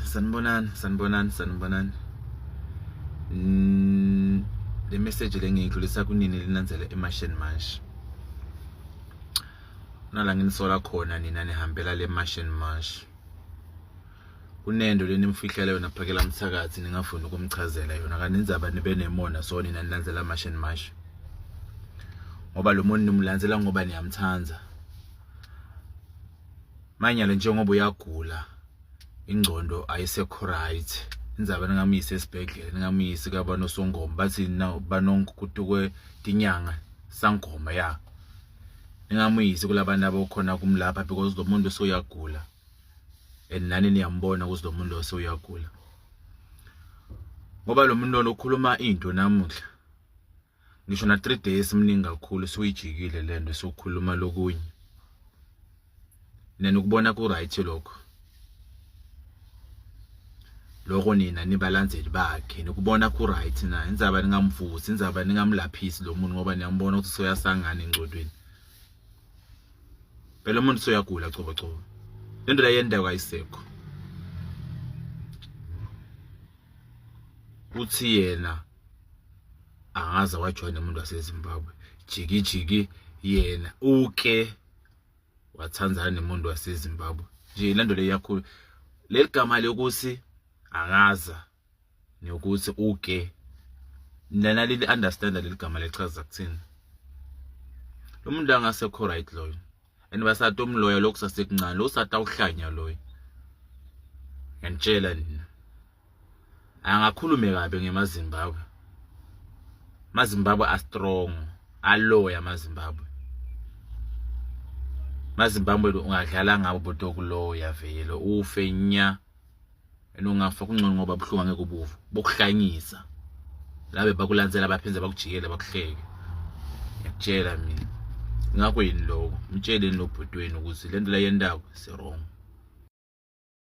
Sanibonani. Le message lengiyidlulisa kunini linanzele eMasheni Mash. Nala nginisola khona nina nihambela le Masheni Mash. Kunendo lenimfihlele yona phakela umthakathi ningafuni ukumchazela yona kaninzaba nibe nemona so nina nilandzela Masheni Mash. Ngoba lo muntu nimlandzela ngoba niyamthanza. Manyalo njengoba uyagula ingcondo ayisekho right. Indzaba ningamiyise esibhedlela ningamiyise kaba nosongoma bathi banonkutukwe tinyanga sangoma ya. Ningamuyise kulabantu abakhona kumlapha because lo muntu soyagula. And nani niyambona ukuthi lo muntu soyagula. Ngoba lo muntu lokhuluma into namuhla. Ngisho na 3 days mningi kakhulu soyijikile lento sokukhuluma lokunye. Nina ukubona ku right lokho. Lokho nina nibalandzeli bakhe nikubona ku right na indzaba ningamvusi indzaba ningamlaphisi lo muntu ngoba niyambona ukuthi soyasangana engcodweni. Phela umuntu soyagula cobo. Lento la yenda kayisekho. Uthi yena angaza wajoyina umuntu waseZimbabwe. Jiki yena uke wathanzana nemuntu waseZimbabwe. Nje lento le yakho leligama lokuthi angaza nokuthi uke nana lili understand leli gama lechaza kuthini. Lo muntu angasekho right loyo. And basathi umloya lokhu sasekuncane lo sathi awuhlanya loyo. Ngiyantshela nina. Angakhulume kabe ngemaZimbabwe. MaZimbabwe are strong, aloya maZimbabwe. MaZimbabwe ungadlala ngabo botokuloya vele ufe nya. Enongafa kuncono ngoba buhlungu ngeke ubuvu bokuhlanyisa. Labe bakulandzela baphenze bakujikela bakuhleke. Ngiyakutshela mina. Ngakho yini lokho? Mtsheleni lo bhotweni ukuthi lento la yendaba se wrong.